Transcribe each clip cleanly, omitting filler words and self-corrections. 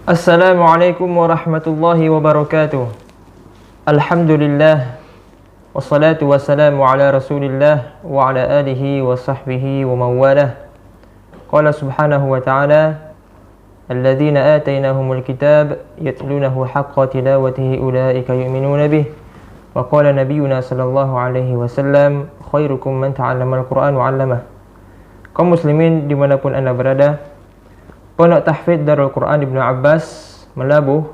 Assalamualaikum warahmatullahi wabarakatuh. Alhamdulillah. Wassalatu wassalamu ala rasulillah wa ala alihi wa sahbihi wa mawalah. Qala subhanahu wa ta'ala, alladhina atainahumul kitab yatlunahu haqqa tilawatihi ulaika yu'minuna bih. Wa qala nabiyuna sallallahu alaihi wasallam, khairukum man ta'allama al-Qur'an wa 'allamah. Kaum muslimin dimanapun anda berada, Pondok Tahfidz Darul Quran Ibnu Abbas, Melabuh,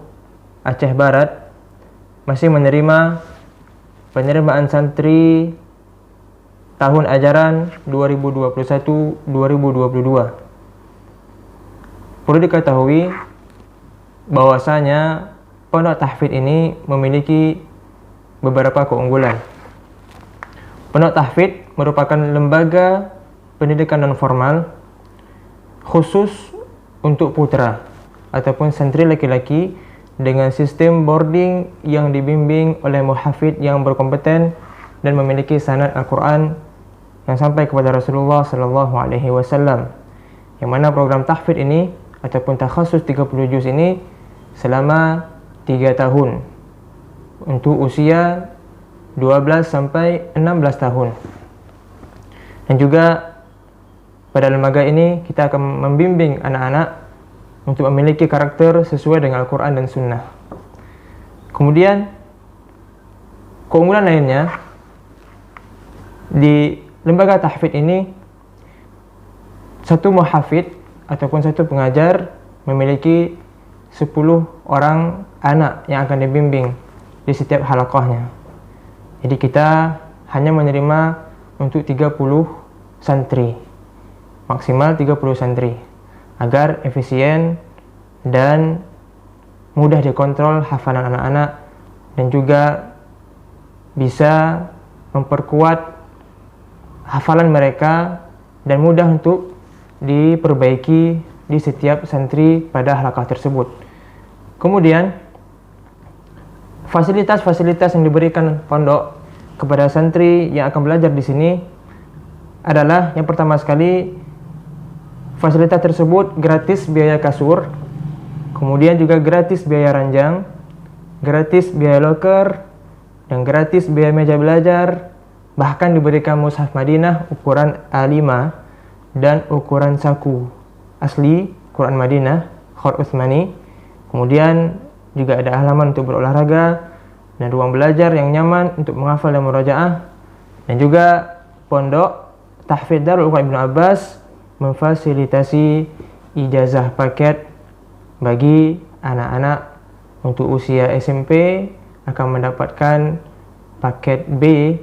Aceh Barat, masih menerima penerimaan santri tahun ajaran 2021-2022. Perlu diketahui bahwasanya Pondok Tahfidz ini memiliki beberapa keunggulan. Pondok Tahfidz merupakan lembaga pendidikan non formal khusus untuk putra ataupun santri laki-laki dengan sistem boarding yang dibimbing oleh muhafidz yang berkompeten dan memiliki sanad Al-Quran yang sampai kepada Rasulullah sallallahu alaihi wasallam. Yang mana program tahfidz ini ataupun takhasus 30 juz ini selama 3 tahun untuk usia 12 sampai 16 tahun. Dan juga pada lembaga ini kita akan membimbing anak-anak untuk memiliki karakter sesuai dengan Al-Quran dan Sunnah. Kemudian keunggulan lainnya di lembaga tahfidz ini, satu muhafidz ataupun satu pengajar memiliki 10 orang anak yang akan dibimbing di setiap halaqahnya. Jadi kita hanya menerima untuk 30 santri, maksimal 30 santri, agar efisien dan mudah dikontrol hafalan anak-anak dan juga bisa memperkuat hafalan mereka dan mudah untuk diperbaiki di setiap santri pada halaqah tersebut. Kemudian fasilitas-fasilitas yang diberikan pondok kepada santri yang akan belajar di sini adalah yang pertama sekali, fasilitas tersebut gratis biaya kasur, kemudian juga gratis biaya ranjang, gratis biaya loker, dan gratis biaya meja belajar. Bahkan diberikan mushaf Madinah ukuran A5 dan ukuran saku asli Quran Madinah, Khat Utsmani. Kemudian juga ada halaman untuk berolahraga dan ruang belajar yang nyaman untuk menghafal dan murajaah. Dan juga Pondok Tahfidz Darul Quran Ibnu Abbas memfasilitasi ijazah paket bagi anak-anak untuk usia SMP akan mendapatkan paket B,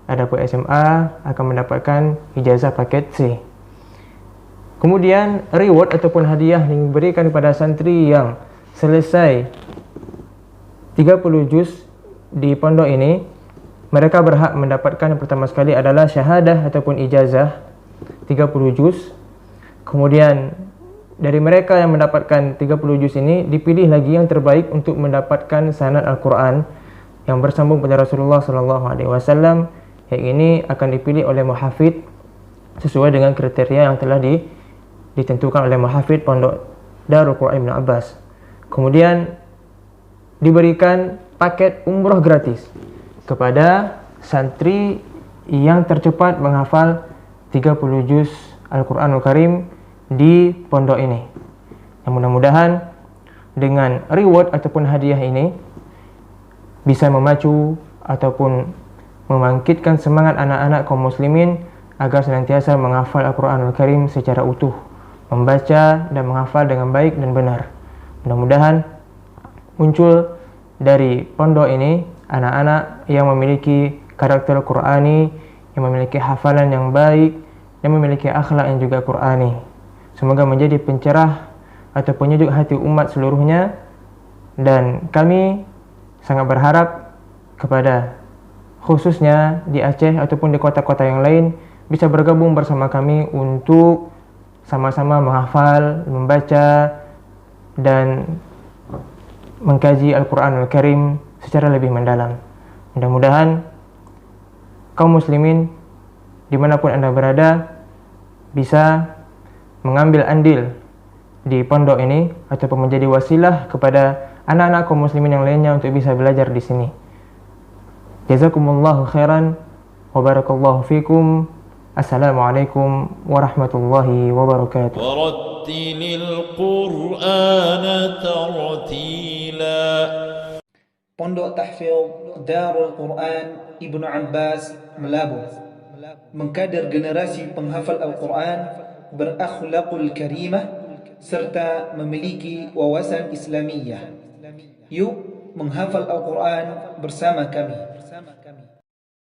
adapun SMA akan mendapatkan ijazah paket C. Kemudian reward ataupun hadiah yang diberikan kepada santri yang selesai 30 juz di pondok ini, mereka berhak mendapatkan yang pertama sekali adalah syahadah ataupun ijazah 30 juz. Kemudian dari mereka yang mendapatkan 30 juz ini dipilih lagi yang terbaik untuk mendapatkan sanad Al-Quran yang bersambung pada Rasulullah sallallahu alaihi wasallam. Yang ini akan dipilih oleh muhafidz sesuai dengan kriteria yang telah ditentukan oleh muhafidz Pondok Darul Quran Ibnu Abbas. Kemudian diberikan paket umroh gratis kepada santri yang tercepat menghafal 30 juz Al-Quranul Karim di pondok ini. Yang mudah-mudahan dengan reward ataupun hadiah ini bisa memacu ataupun membangkitkan semangat anak-anak kaum muslimin agar senantiasa menghafal Al-Quranul Karim secara utuh, membaca dan menghafal dengan baik dan benar. Mudah-mudahan muncul dari pondok ini anak-anak yang memiliki karakter Qur'ani, yang memiliki hafalan yang baik, yang memiliki akhlak yang juga Qur'ani. Semoga menjadi pencerah atau penyejuk hati umat seluruhnya. Dan kami sangat berharap kepada khususnya di Aceh ataupun di kota-kota yang lain bisa bergabung bersama kami untuk sama-sama menghafal, membaca dan mengkaji Al-Quranul Karim secara lebih mendalam. Mudah-mudahan kaum muslimin dimanapun anda berada bisa mengambil andil di pondok ini ataupun menjadi wasilah kepada anak-anak kaum muslimin yang lainnya untuk bisa belajar di sini. Jazakumullahu khairan wa barakallahu fikum. Assalamualaikum warahmatullahi wabarakatuh. Warattilil Qur'ana tartila. Pondok Tahfidz Darul Quran Ibnu Abbas Melabu mengkader generasi penghafal Al-Quran berakhlakul karimah serta memiliki wawasan Islamiyah. Yuk menghafal Al-Quran bersama kami.